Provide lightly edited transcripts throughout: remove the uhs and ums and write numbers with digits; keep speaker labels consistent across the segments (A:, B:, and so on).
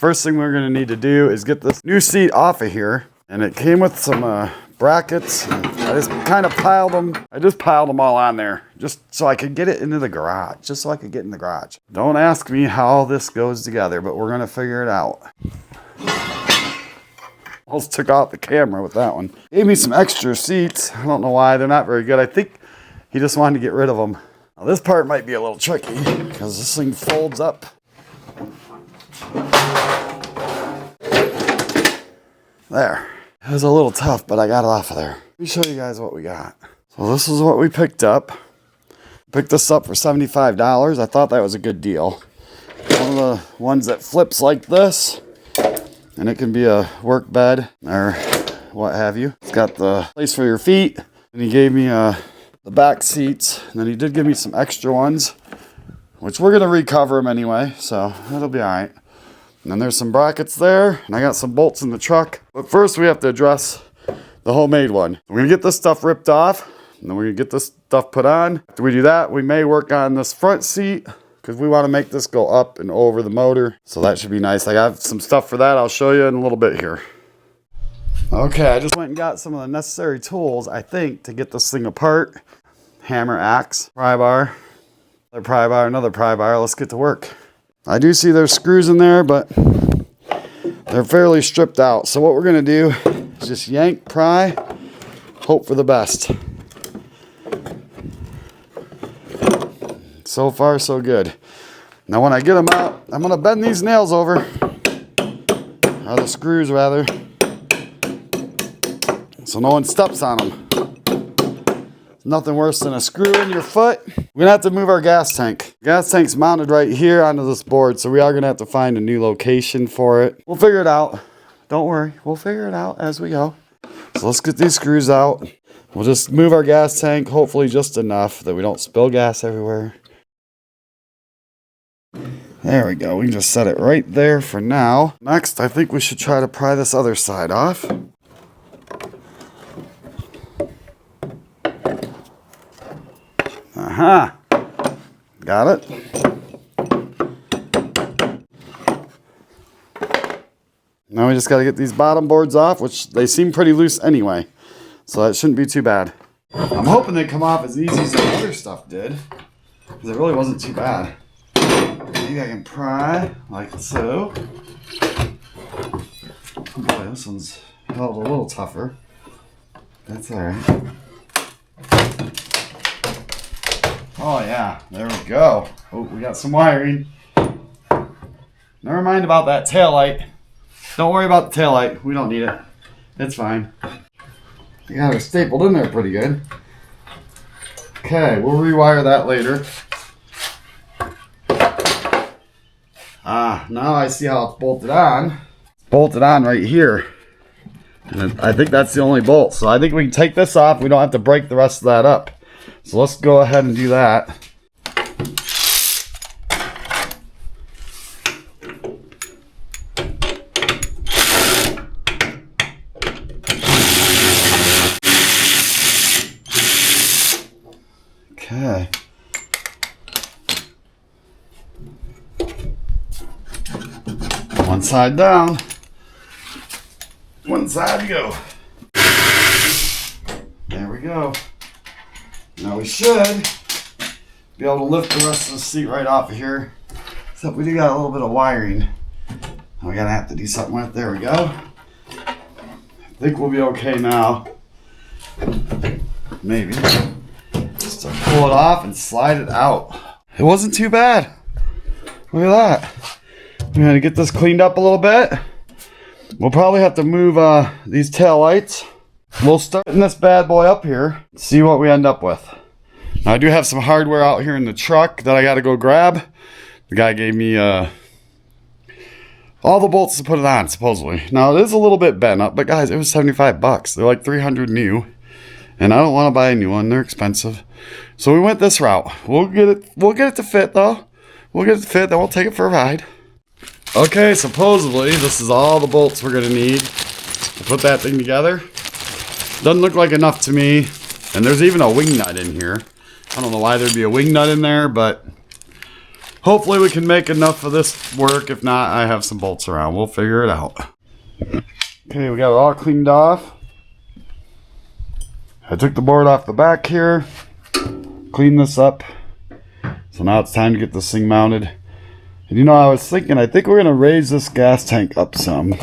A: first thing we're gonna need to do is get this new seat off of here. And it came with some brackets. I just kind of piled them. I just piled them all on there just so I could get it into the garage. Just so I could get in the garage. Don't ask me how this goes together, but we're gonna figure it out. Almost took out the camera with that one. Gave me some extra seats. I don't know why, they're not very good. I think he just wanted to get rid of them. Now this part might be a little tricky because this thing folds up. There. It was a little tough, but I got it off of there. Let me show you guys what we got. So this is what we picked up. Picked this up for $75. I thought that was a good deal. One of the ones that flips like this, and it can be a work bed or what have you. It's got the place for your feet, and he gave me the back seats, and then he did give me some extra ones, which we're gonna recover them anyway, so that'll be all right. And then there's some brackets there, and I got some bolts in the truck. But first we have to address the homemade one. We're gonna get this stuff ripped off, and then we're gonna get this stuff put on. After we do that, we may work on this front seat, because we want to make this go up and over the motor. So that should be nice. I got some stuff for that. I'll show you in a little bit here. Okay, I just went and got some of the necessary tools, I think, to get this thing apart. Hammer, axe, pry bar, another pry bar, another pry bar. Let's get to work. I do see there's screws in there, but they're fairly stripped out. So what we're gonna do is just yank, pry, hope for the best. So far, so good. Now when I get them out, I'm gonna bend these nails over, or the screws rather, so no one steps on them. Nothing worse than a screw in your foot. We're gonna have to move our gas tank. Gas tank's mounted right here onto this board, so we are gonna have to find a new location for it. We'll figure it out. Don't worry, we'll figure it out as we go. So let's get these screws out. We'll just move our gas tank, hopefully just enough that we don't spill gas everywhere. There we go, we can just set it right there for now. Next, I think we should try to pry this other side off. Aha! Got it. Now we just got to get these bottom boards off, which they seem pretty loose anyway. So that shouldn't be too bad. I'm hoping they come off as easy as the other stuff did, because it really wasn't too bad. Maybe I can pry like so. Oh boy, this one's held a little tougher. That's alright. Oh yeah, there we go. Oh, we got some wiring. Never mind about that taillight. Don't worry about the taillight. We don't need it. It's fine. I got it stapled in there pretty good. Okay, we'll rewire that later. Now I see how it's bolted on. It's bolted on right here. And I think that's the only bolt. So I think we can take this off. We don't have to break the rest of that up. So let's go ahead and do that. Okay. One side down. One side to go. There we go. Now we should be able to lift the rest of the seat right off of here. Except we do got a little bit of wiring we're gonna have to do something with. There we go. I think we'll be okay now. Maybe. Just to pull it off and slide it out. It wasn't too bad. Look at that. We're gonna get this cleaned up a little bit. We'll probably have to move these tail lights. We'll start in this bad boy up here, see what we end up with. Now I do have some hardware out here in the truck that I gotta go grab. The guy gave me all the bolts to put it on, supposedly. Now it is a little bit bent up, but guys, it was 75 bucks. They're like 300 new. And I don't want to buy a new one, they're expensive. So we went this route. We'll get it to fit though. We'll get it to fit, then we'll take it for a ride. Okay, supposedly this is all the bolts we're gonna need to put that thing together. Doesn't look like enough to me. And there's even a wing nut in here. I don't know why there'd be a wing nut in there, but hopefully we can make enough of this work. If not, I have some bolts around. We'll figure it out. Okay, we got it all cleaned off. I took the board off the back here, cleaned this up. So now it's time to get this thing mounted. And you know, I was thinking, I think we're going to raise this gas tank up some.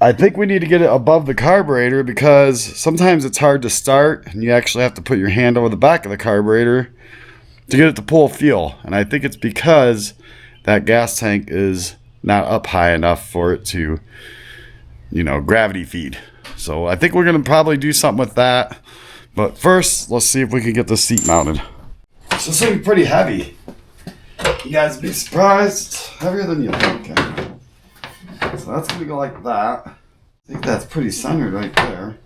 A: I think we need to get it above the carburetor because sometimes it's hard to start and you actually have to put your hand over the back of the carburetor to get it to pull fuel. And I think it's because that gas tank is not up high enough for it to, you know, gravity feed. So I think we're going to probably do something with that. But first, let's see if we can get the seat mounted. So this thing's pretty heavy. You guys be surprised. It's heavier than you think. So that's going to go like that. I think that's pretty centered right there.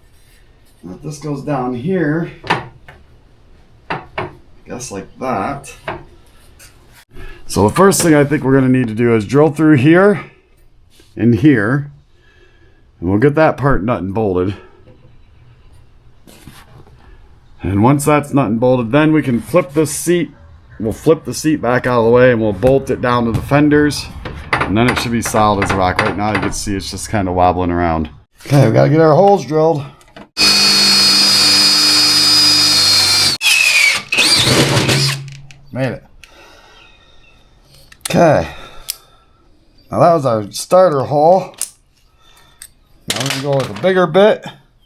A: Now if this goes down here, I guess like that. So the first thing I think we're going to need to do is drill through here and here. And we'll get that part nut and bolted. And once that's nut and bolted, then we can flip this seat. We'll flip the seat back out of the way and we'll bolt it down to the fenders. And then it should be solid as a rock. Right now you can see it's just kind of wobbling around. Okay, we gotta get our holes drilled. Made it. Okay. Now that was our starter hole. Now we're gonna go with a bigger bit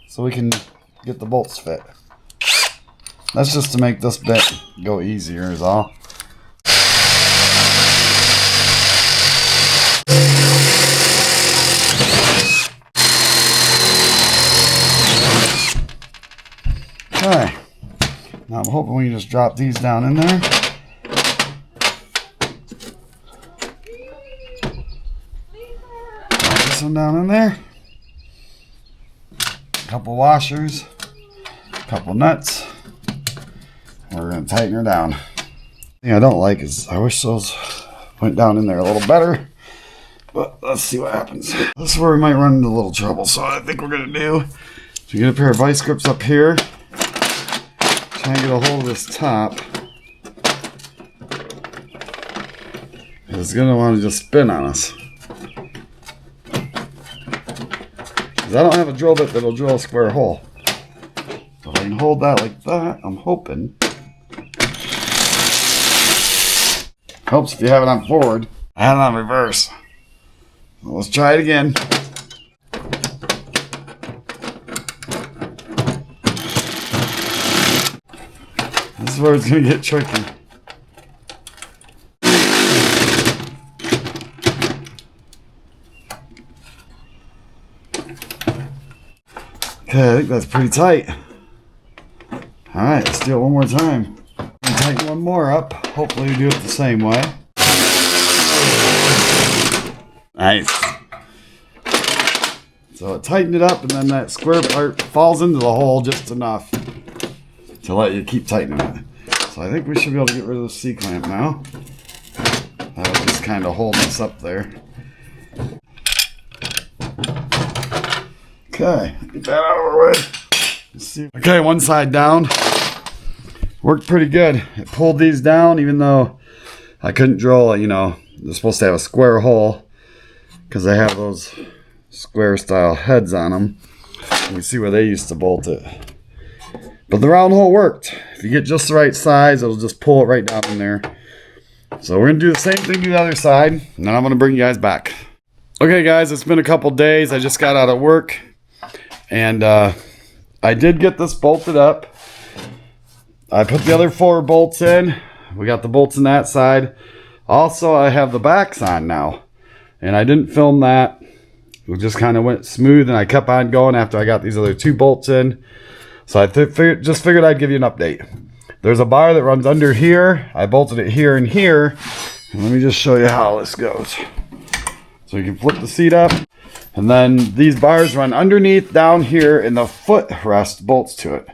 A: so we can get the bolts fit. That's just to make this bit go easier is all. Okay. Now I'm hoping we can just drop these down in there. Drop this one down in there. A couple washers. A couple nuts. We're going to tighten her down. The thing I don't like is I wish those went down in there a little better. But let's see what happens. This is where we might run into a little trouble. So what I think we're going to do is we get a pair of vice grips up here. Try and get a hold of this top. It's going to want to just spin on us. Because I don't have a drill bit that'll drill a square hole. So if I can hold that like that, I'm hoping. Helps if you have it on forward. I have it on reverse. Well, let's try it again. This is where it's going to get tricky. Okay, I think that's pretty tight. Alright, let's do it one more time. Tighten one more up. Hopefully we do it the same way. Nice. So it tightened it up and then that square part falls into the hole just enough to let you keep tightening it. So I think we should be able to get rid of the C-clamp now. That'll just kind of hold us up there. Okay, get that out of our way. Let's see. Okay, one side down. Worked pretty good. It pulled these down even though I couldn't drill, you know, they're supposed to have a square hole because they have those square style heads on them. You can see where they used to bolt it. But the round hole worked. If you get just the right size, it'll just pull it right down in there. So we're going to do the same thing to the other side, and then I'm going to bring you guys back. Okay guys, it's been a couple days. I just got out of work, and I did get this bolted up. I put the other 4 bolts in. We got the bolts on that side. Also, I have the backs on now, and I didn't film that. It just kind of went smooth, and I kept on going after I got these other 2 bolts in. So I just figured I'd give you an update. There's a bar that runs under here. I bolted it here and here. And let me just show you how this goes. So you can flip the seat up. And then these bars run underneath down here, and the footrest bolts to it.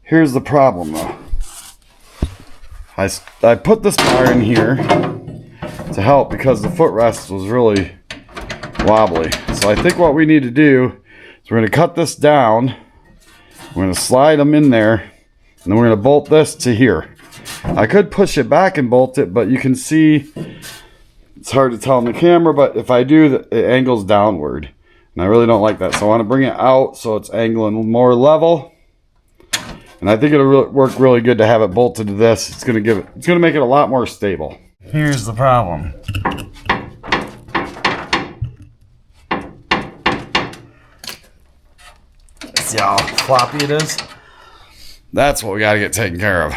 A: Here's the problem though. I put this bar in here to help because the footrest was really wobbly. So I think what we need to do is we're going to cut this down. We're going to slide them in there, and then we're going to bolt this to here. I could push it back and bolt it, but you can see it's hard to tell on the camera, but if I do, it angles downward. And I really don't like that. So I want to bring it out so it's angling more level. And I think it'll work really good to have it bolted to this. It's going to make it a lot more stable. Here's the problem. See how floppy it is? That's what we got to get taken care of.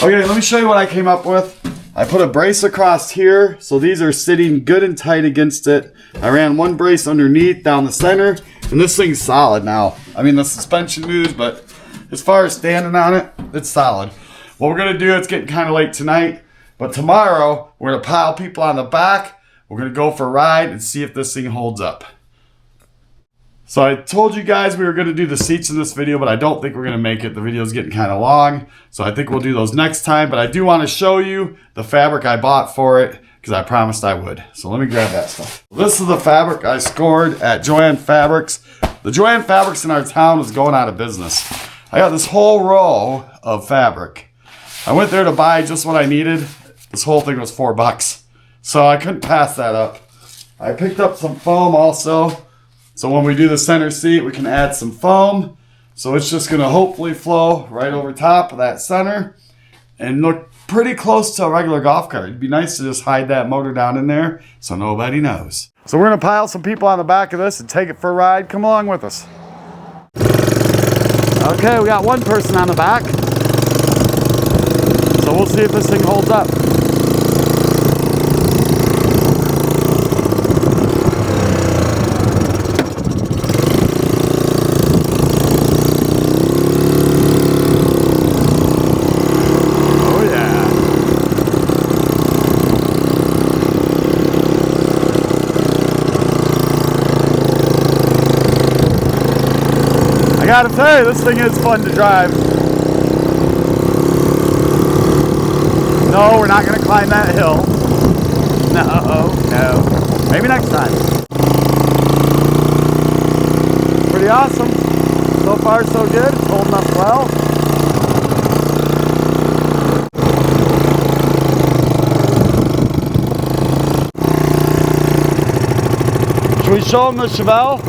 A: Okay, let me show you what I came up with. I put a brace across here, so these are sitting good and tight against it. I ran one brace underneath down the center, and this thing's solid now. I mean, the suspension moves, but as far as standing on it, it's solid. What we're gonna do, it's getting kind of late tonight, but tomorrow we're gonna pile people on the back. We're gonna go for a ride and see if this thing holds up. So I told you guys we were going to do the seats in this video, but I don't think we're going to make it. The video's getting kind of long, so I think we'll do those next time. But I do want to show you the fabric I bought for it, because I promised I would. So let me grab that stuff. This is the fabric I scored at Jo-Ann Fabrics. The Jo-Ann Fabrics in our town was going out of business. I got this whole row of fabric. I went there to buy just what I needed. This whole thing was $4. So I couldn't pass that up. I picked up some foam also. So when we do the center seat, we can add some foam. So it's just gonna hopefully flow right over top of that center and look pretty close to a regular golf cart. It'd be nice to just hide that motor down in there so nobody knows. So we're gonna pile some people on the back of this and take it for a ride. Come along with us. Okay, we got one person on the back. So we'll see if this thing holds up. I gotta tell you, this thing is fun to drive. No, we're not gonna climb that hill. No. Maybe next time. Pretty awesome. So far, so good. It's holding up well. Should we show them the Chevelle?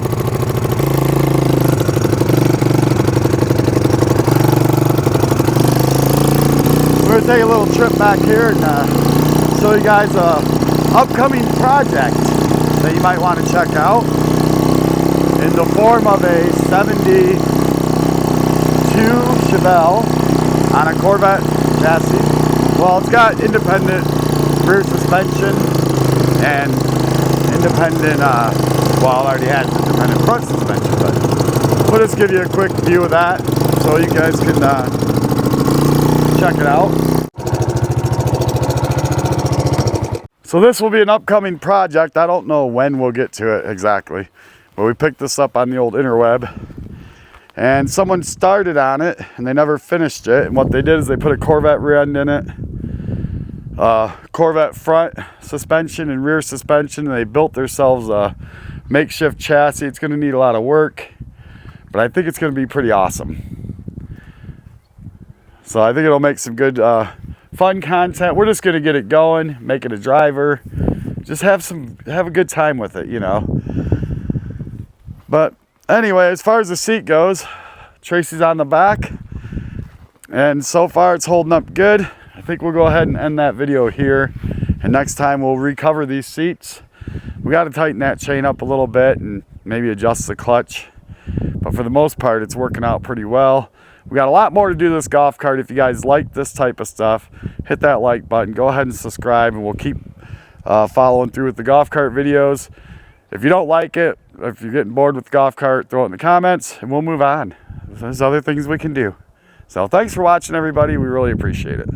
A: We're going to take a little trip back here and show you guys an upcoming project that you might want to check out in the form of a 72 Chevelle on a Corvette chassis. Well, it's got independent rear suspension and independent, well, it already has independent front suspension, but we'll just give you a quick view of that so you guys can check it out. So this will be an upcoming project. I don't know when we'll get to it exactly, but we picked this up on the old interweb and someone started on it and they never finished it. And what they did is they put a Corvette rear end in it, Corvette front suspension and rear suspension, and they built themselves a makeshift chassis. It's going to need a lot of work, but I think it's going to be pretty awesome. So I think it'll make some good fun content. We're just going to get it going, make it a driver, just have a good time with it, you know. But anyway, as far as the seat goes, Tracy's on the back, and so far it's holding up good. I think we'll go ahead and end that video here, and next time we'll recover these seats. We got to tighten that chain up a little bit and maybe adjust the clutch, but for the most part it's working out pretty well. We got a lot more to do to this golf cart. If you guys like this type of stuff, hit that like button, go ahead and subscribe, and we'll keep following through with the golf cart videos. If you don't like it, if you're getting bored with the golf cart, throw it in the comments and we'll move on. There's other things we can do. So thanks for watching, everybody. We really appreciate it.